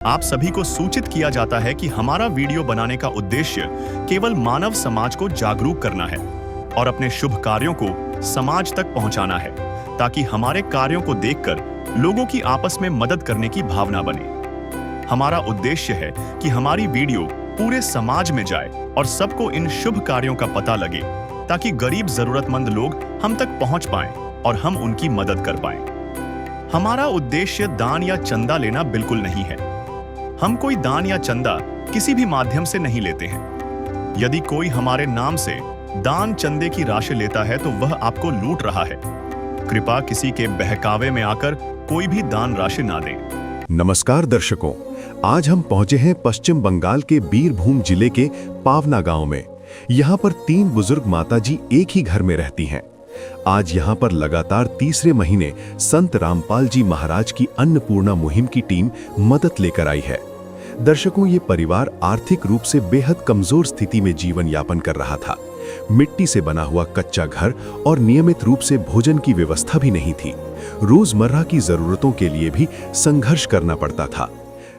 आप सभी को सूचित किया जाता है कि हमारा वीडियो बनाने का उद्देश्य केवल मानव समाज को जागरूक करना है और अपने शुभ कार्यों को समाज तक पहुंचाना है, ताकि हमारे कार्यों को देखकर लोगों की आपस में मदद करने की भावना बने। हमारा उद्देश्य है कि हमारी वीडियो पूरे समाज में जाए और सबको इन शुभ कार्यों का पता लगे, ताकि गरीब जरूरतमंद लोग हम तक पहुंच पाएं और हम उनकी मदद कर पाएं। हमारा उद्देश्य दान या चंदा लेना बिल्कुल नहीं है। हम कोई दान या चंदा किसी भी माध्यम से नहीं लेते हैं। यदि कोई हमारे नाम से दान चंदे की राशि लेता है तो वह आपको लूट रहा है। कृपया किसी के बहकावे में आकर कोई भी दान राशि ना दें। नमस्कार दर्शकों, आज हम पहुंचे हैं पश्चिम बंगाल के बीरभूम जिले के पावना गांव में। यहाँ पर 3 बुजुर्ग माताजी एक ही घर में रहती हैं। आज यहाँ पर लगातार तीसरे महीने संत रामपाल जी महाराज की अन्नपूर्णा मुहिम की टीम मदद लेकर आई है। दर्शकों, ये परिवार आर्थिक रूप से बेहद कमजोर स्थिति में जीवन यापन कर रहा था। मिट्टी से बना हुआ कच्चा घर और नियमित रूप से भोजन की व्यवस्था भी नहीं थी। रोजमर्रा की जरूरतों के लिए भी संघर्ष करना पड़ता था।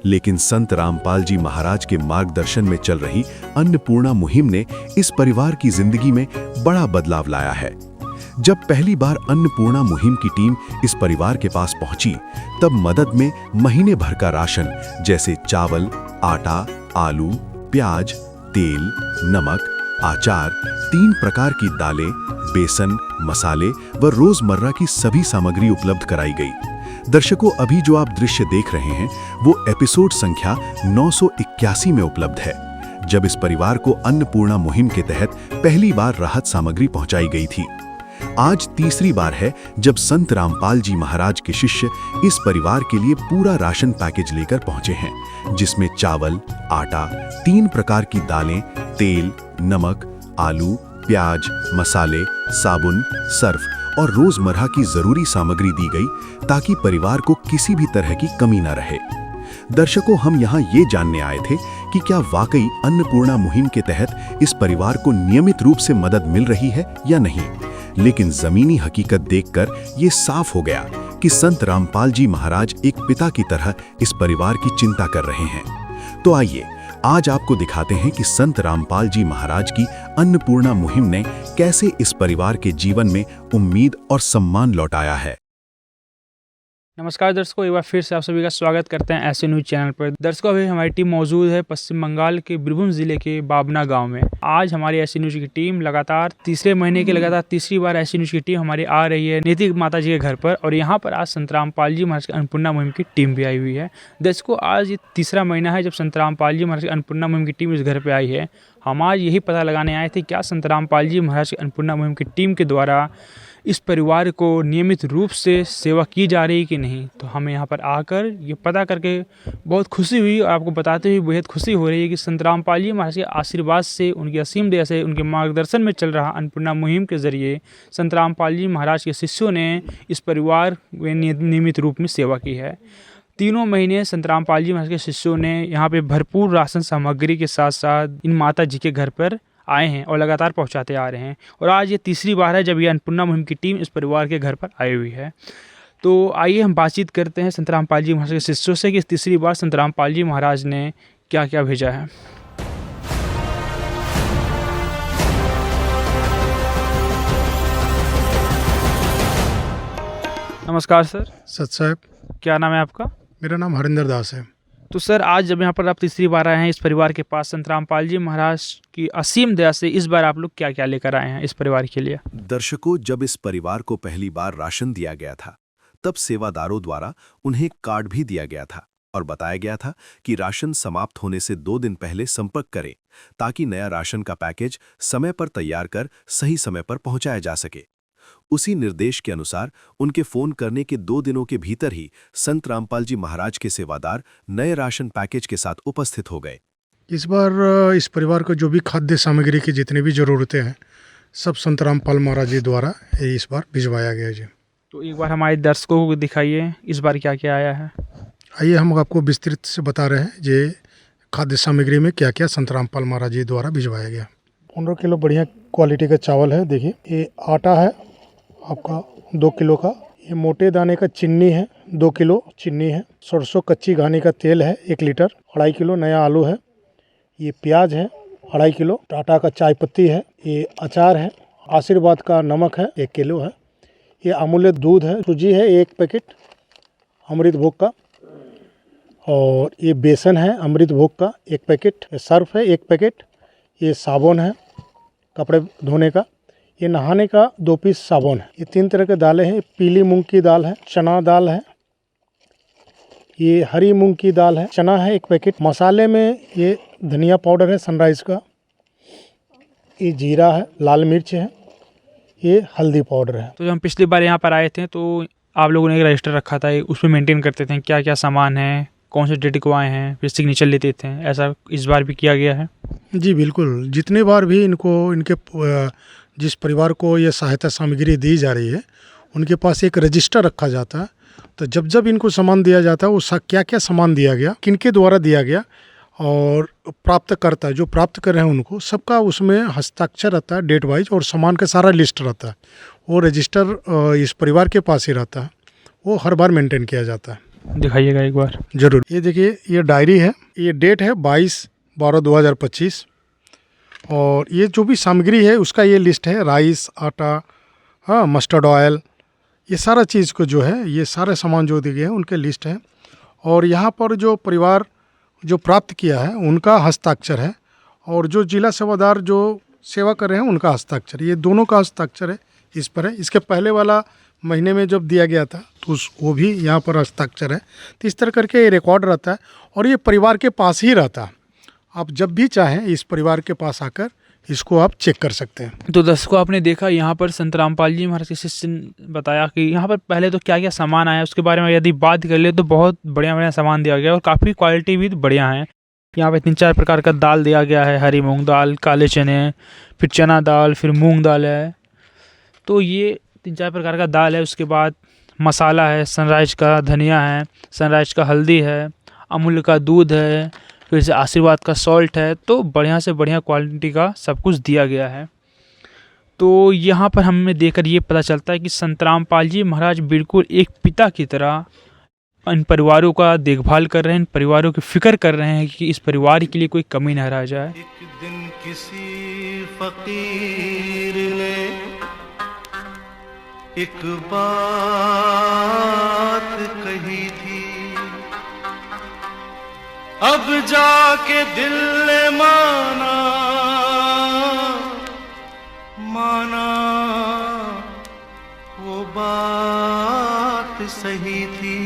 लेकिन संत रामपाल जी महाराज के मार्गदर्शन में चल रही अन्नपूर्णा मुहिम ने इस परिवार की जिंदगी में बड़ा बदलाव लाया है। जब पहली बार अन्नपूर्णा मुहिम की टीम इस परिवार के पास पहुंची, तब मदद में महीने भर का राशन जैसे चावल, आटा, आलू, प्याज, तेल, नमक, अचार, 3 प्रकार की दालें, बेसन, मसाले व रोजमर्रा की सभी सामग्री उपलब्ध कराई गई। दर्शकों, अभी जो आप दृश्य देख रहे हैं वो एपिसोड संख्या 981 में उपलब्ध है, जब इस परिवार को अन्नपूर्णा मुहिम के तहत पहली बार राहत सामग्री पहुंचाई गई थी। आज तीसरी बार है जब संत रामपाल जी महाराज के शिष्य इस परिवार के लिए पूरा राशन पैकेज लेकर पहुंचे हैं, जिसमें चावल, आटा, 3 प्रकार की दालें, तेल, नमक, आलू, प्याज, मसाले, साबुन, सर्फ और रोजमर्रा की जरूरी सामग्री दी गई, ताकि परिवार को किसी भी तरह की कमी न रहे। दर्शकों, हम यहाँ ये जानने आए थे कि क्या वाकई अन्नपूर्णा मुहिम के तहत इस परिवार को नियमित रूप से मदद मिल रही है या नहीं। लेकिन जमीनी हकीकत देखकर ये साफ हो गया कि संत रामपाल जी महाराज एक पिता की तरह इस परिवार की चिंता कर रहे हैं। तो आइए आज आपको दिखाते हैं कि संत रामपाल जी महाराज की अन्नपूर्णा मुहिम ने कैसे इस परिवार के जीवन में उम्मीद और सम्मान लौटाया है। नमस्कार दर्शकों, एक बार फिर से आप सभी का स्वागत करते हैं ऐसे न्यूज चैनल पर। दर्शकों, अभी हमारी टीम मौजूद है पश्चिम बंगाल के बीरभूम जिले के पावना गांव में। आज हमारी ऐसी न्यूज की टीम लगातार तीसरे महीने की लगातार तीसरी बार ऐसी न्यूज की टीम हमारी आ रही है नीति माता जी के घर पर, और यहाँ पर आज संत रामपाल जी महाराज की अन्नपूर्णा मुहिम की टीम भी आई हुई है। दर्शकों, आज ये तीसरा महीना है जब संत रामपाल जी महाराज की अन्नपूर्णा मुहिम की टीम इस घर पर आई है। हम आज यही पता लगाने आए थे क्या संत रामपाल जी महाराज की अन्नपूर्णा मुहिम की टीम के द्वारा इस परिवार को नियमित रूप से सेवा की जा रही कि नहीं। तो हमें यहाँ पर आकर ये पता करके बहुत खुशी हुई और आपको बताते हुए बेहद खुशी हो रही है कि संत रामपाल जी महाराज के आशीर्वाद से, उनकी असीम दया से, उनके मार्गदर्शन में चल रहा अन्नपूर्णा मुहिम के जरिए संत रामपाल जी महाराज के शिष्यों ने इस परिवार में नियमित रूप में सेवा की है। 3 महीने संत रामपाल जी महाराज के शिष्यों ने यहाँ पे भरपूर राशन सामग्री के साथ साथ इन माता जी के घर पर आए हैं और लगातार पहुंचाते आ रहे हैं। और आज ये तीसरी बार है जब ये अन्नपूर्णा मुहिम की टीम इस परिवार के घर पर आई हुई है। तो आइए हम बातचीत करते हैं संत रामपाल जी महाराज के शिष्यों से कि इस तीसरी बार संत रामपाल जी महाराज ने क्या क्या भेजा है। नमस्कार सर। सत साहब, क्या नाम है आपका? मेरा नाम हरिंदर दास है। तो सर, आज जब यहाँ पर आप तीसरी बार आए हैं इस परिवार के पास, संत रामपाल जी महाराज की असीम दया से इस बार आप लोग क्या क्या लेकर आए हैं इस परिवार के लिए? दर्शकों, जब इस परिवार को पहली बार राशन दिया गया था, तब सेवादारों द्वारा उन्हें कार्ड भी दिया गया था और बताया गया था कि राशन समाप्त होने से 2 दिन पहले संपर्क करें, ताकि नया राशन का पैकेज समय पर तैयार कर सही समय पर पहुंचाया जा सके। उसी निर्देश के अनुसार उनके फोन करने के 2 दिनों के भीतर ही संत रामपाल जी महाराज के सेवादार नए राशन पैकेज के साथ उपस्थित हो गए। इस बार इस परिवार को जो भी खाद्य सामग्री की जितनी भी ज़रूरतें हैं, सब संत रामपाल महाराज जी द्वारा इस बार भिजवाया गया जी। तो एक बार हमारे दर्शकों को दिखाइए इस बार क्या क्या आया है। आइए हम आपको विस्तृत से बता रहे हैं जे खाद्य सामग्री में क्या क्या संत रामपाल महाराज जी द्वारा भिजवाया गया। 15 किलो बढ़िया क्वालिटी का चावल है। देखिए, ये आटा है आपका 2 किलो का, ये मोटे दाने का चीनी है, 2 किलो चीनी है। सरसों कच्ची घानी का तेल है 1 लीटर। 2.5 किलो नया आलू है। ये प्याज है 2.5 किलो। टाटा का चाय पत्ती है। ये अचार है। आशीर्वाद का नमक है 1 किलो है। ये अमूल्य दूध है। सूजी है 1 पैकेट अमृत भोग का। और ये बेसन है अमृत भोग का 1 पैकेट। सर्फ है 1 पैकेट। ये साबुन है कपड़े धोने का। ये नहाने का 2 पीस साबुन है। ये 3 तरह के दालें हैं। पीली मूंग की दाल है, चना दाल है, ये हरी मूंग की दाल है, चना है 1 पैकेट। मसाले में ये धनिया पाउडर है सनराइज का, ये जीरा है, लाल मिर्च है, ये हल्दी पाउडर है। तो जब हम पिछली बार यहाँ पर आए थे तो आप लोगों ने एक रजिस्टर रखा था, उसमें मेंटेन करते थे क्या क्या सामान है, कौन से डेट को आए हैं, फिर सिग्नेचर लेते थे। ऐसा इस बार भी किया गया है? जी बिल्कुल। जितने बार भी इनके जिस परिवार को ये सहायता सामग्री दी जा रही है उनके पास एक रजिस्टर रखा जाता है। तो जब जब इनको सामान दिया जाता है वो क्या क्या सामान दिया गया, किनके द्वारा दिया गया, और प्राप्तकर्ता जो प्राप्त कर रहे हैं उनको सबका उसमें हस्ताक्षर रहता है डेट वाइज, और सामान का सारा लिस्ट रहता है। वो रजिस्टर इस परिवार के पास ही रहता है, वो हर बार मेंटेन किया जाता है। दिखाइएगा एक बार। जरूर। ये देखिए ये डायरी है, ये डेट है 22/12/2025, और ये जो भी सामग्री है उसका ये लिस्ट है। राइस, आटा, हाँ, मस्टर्ड ऑयल, ये सारा चीज़ को जो है ये सारे सामान जो दिए गए हैं उनके लिस्ट है। और यहाँ पर जो परिवार जो प्राप्त किया है उनका हस्ताक्षर है, और जो जिला सेवादार जो सेवा कर रहे हैं उनका हस्ताक्षर, ये दोनों का हस्ताक्षर है इस पर है। इसके पहले वाला महीने में जब दिया गया था तो वो भी यहाँ पर हस्ताक्षर है। तो इस तरह करके ये रिकॉर्ड रहता है, और ये परिवार के पास ही रहता है। आप जब भी चाहें इस परिवार के पास आकर इसको आप चेक कर सकते हैं। तो दर्शकों आपने देखा यहाँ पर संत रामपाल जी महाराज के शिष्य ने बताया कि यहाँ पर पहले तो क्या क्या सामान आया, उसके बारे में यदि बात कर ले तो बहुत बढ़िया बढ़िया सामान दिया गया और काफ़ी क्वालिटी भी बढ़िया है। यहाँ पे 3-4 प्रकार का दाल दिया गया है, हरी मूंग दाल, काले चने, फिर चना दाल, फिर मूंग दाल है। तो ये 3-4 प्रकार का दाल है। उसके बाद मसाला है, सनराइज का धनिया है, सनराइज का हल्दी है, अमूल का दूध है, फिर से आशीर्वाद का सॉल्ट है। तो बढ़िया से बढ़िया क्वालिटी का सब कुछ दिया गया है। तो यहाँ पर हमें देखकर ये पता चलता है कि संत रामपाल जी महाराज बिल्कुल एक पिता की तरह इन परिवारों का देखभाल कर रहे हैं, इन परिवारों की फिक्र कर रहे हैं कि इस परिवार के लिए कोई कमी न रह जाए। एक दिन किसी फकीर ने एक बात कही थी, अब जाके दिल ने माना वो बात सही थी।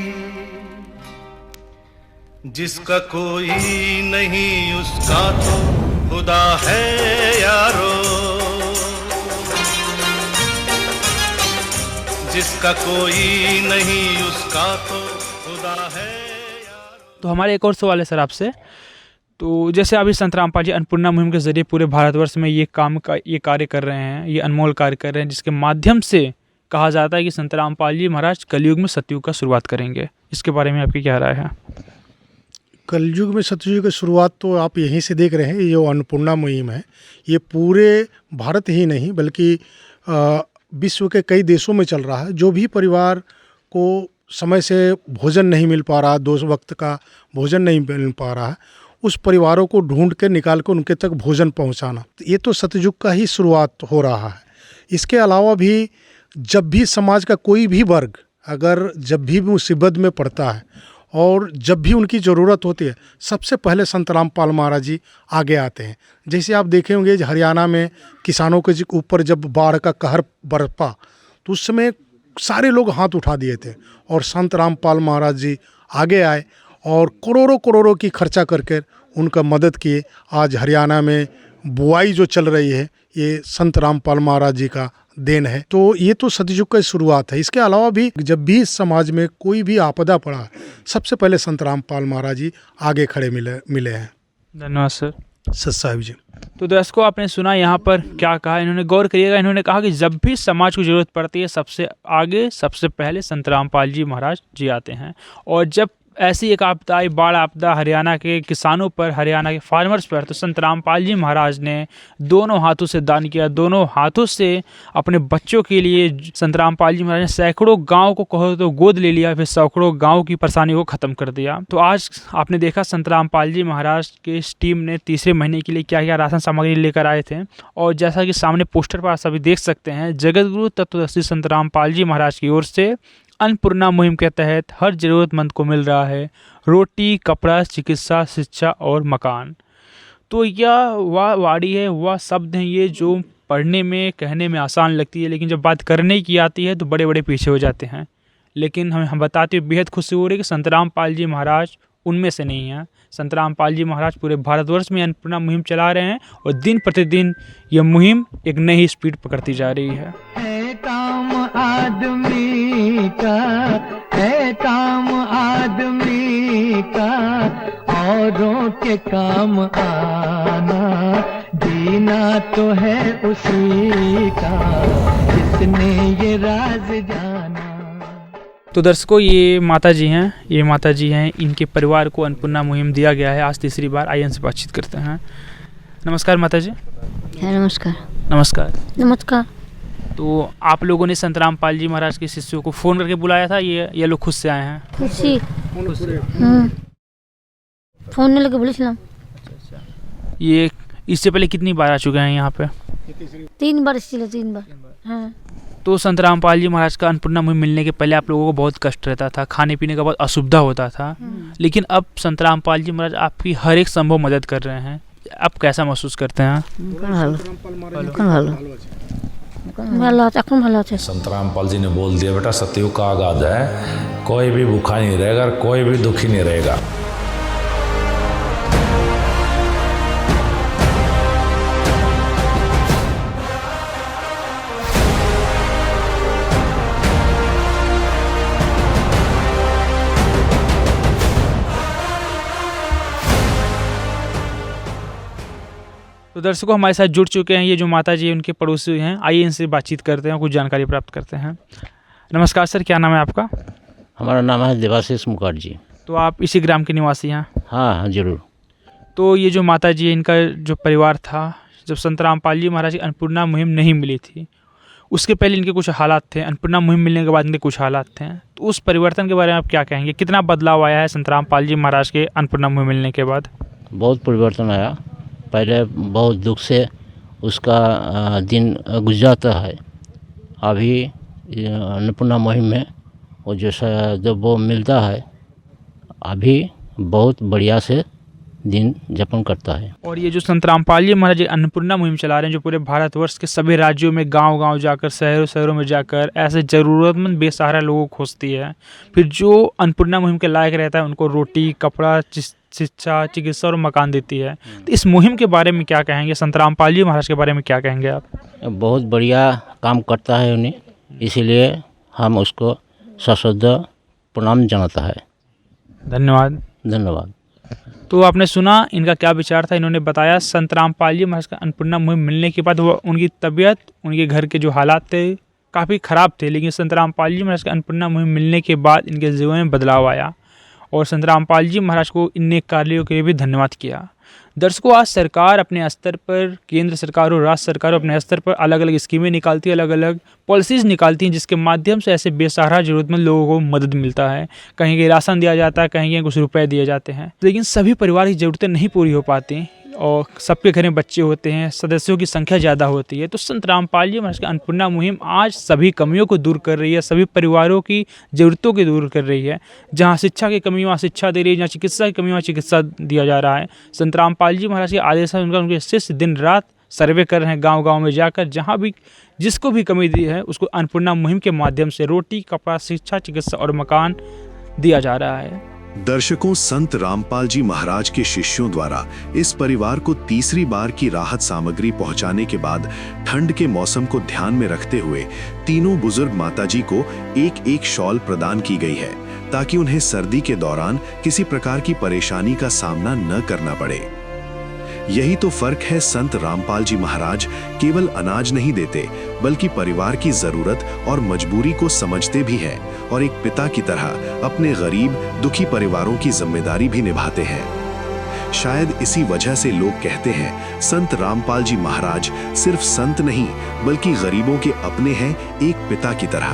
जिसका कोई नहीं उसका तो खुदा है यारो, जिसका कोई नहीं उसका तो खुदा है। तो हमारे एक और सवाल है सर आपसे। तो जैसे अभी संत रामपाल जी अन्नपूर्णा मुहिम के जरिए पूरे भारतवर्ष में ये कार्य कर रहे हैं, ये अनमोल कार्य कर रहे हैं, जिसके माध्यम से कहा जाता है कि संत रामपाल जी महाराज कलयुग में सतयुग का शुरुआत करेंगे। इसके बारे में आपकी क्या राय है? कलयुग में सतयुग की शुरुआत तो आप यहीं से देख रहे हैं। ये जो अन्नपूर्णा मुहिम है ये पूरे भारत ही नहीं बल्कि विश्व के कई देशों में चल रहा है। जो भी परिवार को समय से भोजन नहीं मिल पा रहा, 2 वक्त का भोजन नहीं मिल पा रहा है, उस परिवारों को ढूंढ के निकाल कर उनके तक भोजन पहुंचाना, ये तो सतयुग का ही शुरुआत हो रहा है। इसके अलावा भी जब भी समाज का कोई भी वर्ग अगर जब भी मुसीबत में पड़ता है और जब भी उनकी ज़रूरत होती है, सबसे पहले संत रामपाल महाराज जी आगे आते हैं। जैसे आप देखे होंगे हरियाणा में किसानों के ऊपर जब बाढ़ का कहर बरपा तो उस समय सारे लोग हाथ उठा दिए थे, और संत रामपाल महाराज जी आगे आए और करोड़ों की खर्चा करके उनका मदद किए। आज हरियाणा में बुआई जो चल रही है ये संत रामपाल महाराज जी का देन है। तो ये तो सतयुग की शुरुआत है। इसके अलावा भी जब भी समाज में कोई भी आपदा पड़ा, सबसे पहले संत रामपाल महाराज जी आगे खड़े मिले हैं। धन्यवाद सर। सत साहिब जी। तो दर्शकों आपने सुना यहाँ पर क्या कहा, इन्होंने गौर करिएगा। इन्होंने कहा कि जब भी समाज को ज़रूरत पड़ती है सबसे आगे सबसे पहले संत रामपाल जी महाराज जी आते हैं, और जब ऐसी एक आपदा आई, बाढ़ आपदा हरियाणा के किसानों पर, हरियाणा के फार्मर्स पर, तो संत रामपाल जी महाराज ने दोनों हाथों से दान किया, दोनों हाथों से अपने बच्चों के लिए संत रामपाल जी महाराज ने सैकड़ों गाँव को कहो तो गोद ले लिया, फिर सैकड़ों गाँव की परेशानी को ख़त्म कर दिया। तो आज आपने देखा संत रामपाल जी महाराज के इस टीम ने तीसरे महीने के लिए क्या क्या राशन सामग्री लेकर आए थे, और जैसा कि सामने पोस्टर पर आप सभी देख सकते हैं, जगत गुरु तत्वदर्शी संत रामपाल जी महाराज की ओर से अन्नपूर्णा मुहिम के तहत हर जरूरतमंद को मिल रहा है रोटी, कपड़ा, चिकित्सा, शिक्षा और मकान। तो यह वह वाणी है, वह शब्द हैं ये जो पढ़ने में, कहने में आसान लगती है, लेकिन जब बात करने की आती है तो बड़े बड़े पीछे हो जाते हैं। लेकिन हम बताते हुए बेहद खुशी हो रही है कि संत रामपाल जी महाराज उनमें से नहीं हैं। संत रामपाल जी महाराज पूरे भारतवर्ष में अन्नपूर्णा मुहिम चला रहे हैं और दिन प्रतिदिन यह मुहिम एक नई स्पीड पकड़ती जा रही है। काम आदमी का है, काम आदमी का औरों के काम आना, जीना तो है उसी का जिसने ये राज जाना। तो दर्शकों, ये माता जी हैं, इनके परिवार को अन्नपूर्णा मुहिम दिया गया है आज तीसरी बार। आइए इनसे बातचीत करते हैं। नमस्कार माता जी। नमस्कार। नमस्कार। नमस्कार। तो आप लोगों ने संत रामपाल जी महाराज के शिष्यों को फ़ोन करके बुलाया था, ये लोग खुद से आए हैं? खुशी फोन नहीं लगे बोले। ये इससे पहले कितनी बार आ चुके हैं यहाँ पे? 3 बार। तीन बार। हाँ। तो संत रामपाल जी महाराज का अन्नपूर्णा मुहिम मिलने के पहले आप लोगों को बहुत कष्ट रहता था, खाने पीने का बहुत असुविधा होता था, लेकिन अब संत रामपाल जी महाराज आपकी हर एक संभव मदद कर रहे हैं। आप कैसा महसूस करते हैं? संत रामपाल जी ने बोल दिया, बेटा सतयुग का आगाज है, कोई भी भूखा नहीं रहेगा, कोई भी दुखी नहीं रहेगा। तो दर्शकों, हमारे साथ जुड़ चुके हैं ये जो माता जी उनके पड़ोसी हैं। आइए इनसे बातचीत करते हैं, कुछ जानकारी प्राप्त करते हैं। नमस्कार सर, क्या नाम है आपका? हमारा नाम है देवाशीष मुखर्जी। तो आप इसी ग्राम के निवासी हैं? हाँ, जरूर। तो ये जो माता जी, इनका जो परिवार था, जब संत रामपाल जी महाराज की अन्नपूर्णा मुहिम नहीं मिली थी, उसके पहले इनके कुछ हालात थे, अन्नपूर्णा मुहिम मिलने के बाद इनके कुछ हालात थे, तो उस परिवर्तन के बारे में आप क्या कहेंगे? कितना बदलाव आया है संत रामपाल जी महाराज के अन्नपूर्णा मुहिम मिलने के बाद? बहुत परिवर्तन आया। पहले बहुत दुख से उसका दिन गुजरता है। अभी अन्नपूर्णा मुहिम में वो जैसा जब वो मिलता है, अभी बहुत बढ़िया से दिन यापन करता है। और ये जो संत रामपाल जी महाराज अन्नपूर्णा मुहिम चला रहे हैं, जो पूरे भारतवर्ष के सभी राज्यों में गांव-गांव जाकर, शहरों में जाकर ऐसे ज़रूरतमंद बेसहारा लोगों को खोजती है, फिर जो अन्नपूर्णा मुहिम के लायक रहता है उनको रोटी, कपड़ा, शिक्षा, चिकित्सा और मकान देती है। तो इस मुहिम के बारे में क्या कहेंगे? संत रामपाल जी महाराज के बारे में क्या कहेंगे आप? बहुत बढ़िया काम करता है उन्हें, इसीलिए हम उसको सश्रद्धा प्रणाम जनाता है। धन्यवाद। धन्यवाद। तो आपने सुना इनका क्या विचार था। इन्होंने बताया संत रामपाल जी महाराज का अन्नपूर्णा मुहिम मिलने के बाद वो उनकी तबीयत, उनके घर के जो हालात थे काफ़ी ख़राब थे, लेकिन संत रामपाल जी महाराज का अन्नपूर्णा मुहिम मिलने के बाद इनके जीवन में बदलाव आया और संत रामपाल जी महाराज को इन नेक कार्यों के लिए भी धन्यवाद किया। दर्शकों, आज सरकार अपने स्तर पर, केंद्र सरकार और राज्य सरकार अपने स्तर पर अलग अलग स्कीमें निकालती है, अलग अलग पॉलिसीज़ निकालती हैं, जिसके माध्यम से ऐसे बेसहारा ज़रूरतमंद लोगों को मदद मिलता है। कहीं कहीं राशन दिया जाता है, कहीं कहीं कुछ रुपए दिए जाते हैं, लेकिन सभी परिवार की ज़रूरतें नहीं पूरी हो पाती और सबके घर में बच्चे होते हैं, सदस्यों की संख्या ज़्यादा होती है। तो संत रामपाल जी महाराज की अन्नपूर्णा मुहिम आज सभी कमियों को दूर कर रही है, सभी परिवारों की ज़रूरतों को दूर कर रही है। जहाँ शिक्षा की कमी वहाँ शिक्षा दे रही है, जहाँ चिकित्सा की कमी वहाँ चिकित्सा दिया जा रहा है। संत रामपाल जी महाराज के आदेश उनके शिष्य दिन रात सर्वे कर रहे हैं, गांव-गांव में जाकर, जहां भी जिसको भी कमी दी है उसको अन्नपूर्णा मुहिम के माध्यम से रोटी, कपड़ा, शिक्षा, चिकित्सा और मकान दिया जा रहा है। दर्शकों, संत रामपाल जी महाराज के शिष्यों द्वारा इस परिवार को तीसरी बार की राहत सामग्री पहुंचाने के बाद ठंड के मौसम को ध्यान में रखते हुए तीनों बुजुर्ग माताजी को एक एक शॉल प्रदान की गई है, ताकि उन्हें सर्दी के दौरान किसी प्रकार की परेशानी का सामना न करना पड़े। यही तो फर्क है। संत रामपाल जी महाराज केवल अनाज नहीं देते, बल्कि परिवार की जरूरत और मजबूरी को समझते भी हैं और एक पिता की तरह अपने गरीब दुखी परिवारों की जिम्मेदारी भी निभाते हैं। शायद इसी वजह से लोग कहते हैं संत रामपाल जी महाराज सिर्फ संत नहीं, बल्कि गरीबों के अपने हैं, एक पिता की तरह।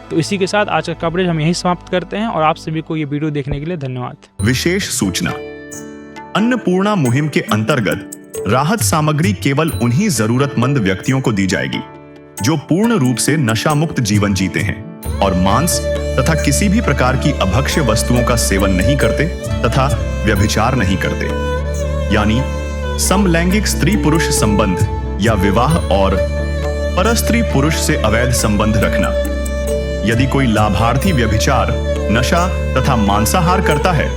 तो इसी के साथ आज का कवरेज हम यहीं समाप्त करते हैं और आप सभी को ये वीडियो देखने के लिए धन्यवाद। विशेष सूचना, अन्नपूर्णा मुहिम के अंतर्गत राहत सामग्री केवल उन्हीं जरूरतमंद व्यक्तियों को दी जाएगी जो पूर्ण रूप से नशा मुक्त जीवन जीते हैं और मांस तथा किसी भी प्रकार की अभक्ष्य वस्तुओं का सेवन नहीं करते तथा व्यभिचार नहीं करते, यानी समलैंगिक स्त्री पुरुष संबंध या विवाह और परस्त्री पुरुष से अवैध संबंध रखना। यदि कोई लाभार्थी व्यभिचार, नशा तथा मांसाहार करता है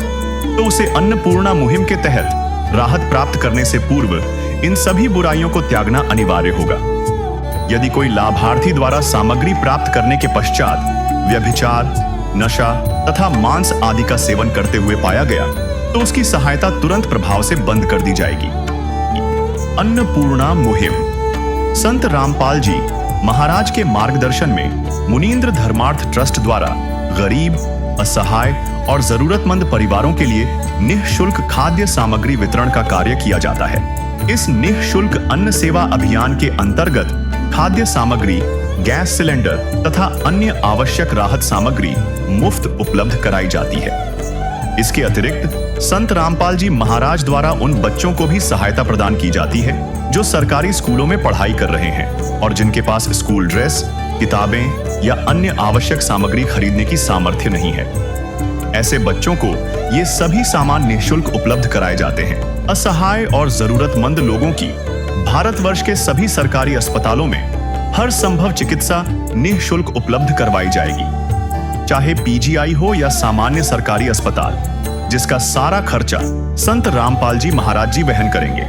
तो उसे अन्नपूर्णा मुहिम के तहत राहत प्राप्त करने से पूर्व इन सभी बुराइयों को त्यागना अनिवार्य होगा। यदि कोई लाभार्थी द्वारा सामग्री प्राप्त करने के पश्चात व्यभिचार, नशा तथा मांस आदि का सेवन करते हुए पाया गया तो उसकी सहायता तुरंत प्रभाव से बंद कर दी जाएगी। अन्नपूर्णा मुहिम संत रामपाल जी महाराज के मार्गदर्शन में मुनींद्र धर्मार्थ ट्रस्ट द्वारा गरीब, असहाय और जरूरतमंद परिवारों के लिए निःशुल्क खाद्य सामग्री वितरण का कार्य किया जाता है। इस निःशुल्क अन्न सेवा अभियान के अंतर्गत खाद्य सामग्री, गैस सिलेंडर तथा अन्य आवश्यक राहत सामग्री मुफ्त उपलब्ध कराई जाती है। इसके अतिरिक्त संत रामपाल जी महाराज द्वारा उन बच्चों को भी सहायता प्रदान की जाती है जो सरकारी स्कूलों में पढ़ाई कर रहे हैं और जिनके पास स्कूल ड्रेस, किताबें या अन्य आवश्यक सामग्री खरीदने की सामर्थ्य नहीं है। ऐसे बच्चों को ये सभी सामान निःशुल्क उपलब्ध कराए जाते हैं। असहाय और जरूरतमंद लोगों की भारतवर्ष के सभी सरकारी अस्पतालों में हर संभव चिकित्सा निःशुल्क उपलब्ध करवाई जाएगी, चाहे पीजीआई हो या सामान्य सरकारी अस्पताल, जिसका सारा खर्चा संत रामपाल जी महाराज जी वहन करेंगे।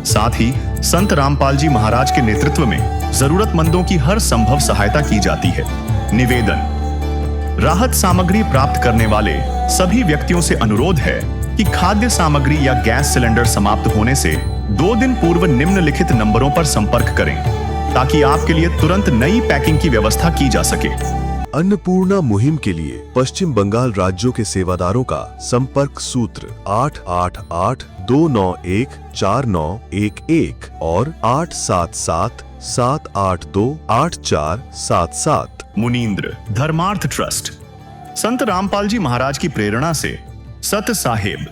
साथ ही संत रामपाल जी महाराज के नेतृत्व में जरूरतमंदों की हर संभव सहायता की जाती है। निवेदन, राहत सामग्री प्राप्त करने वाले सभी व्यक्तियों से अनुरोध है कि खाद्य सामग्री या गैस सिलेंडर समाप्त होने से 2 दिन पूर्व निम्नलिखित नंबरों पर संपर्क करें ताकि आपके लिए तुरंत नई पैकिंग की व्यवस्था की जा सके। अन्नपूर्णा मुहिम के लिए पश्चिम बंगाल राज्यों के सेवादारों का संपर्क सूत्र 888-291-4911 और 877-782-8477। मुनींद्र धर्मार्थ ट्रस्ट संत रामपाल जी महाराज की प्रेरणा से सत साहेब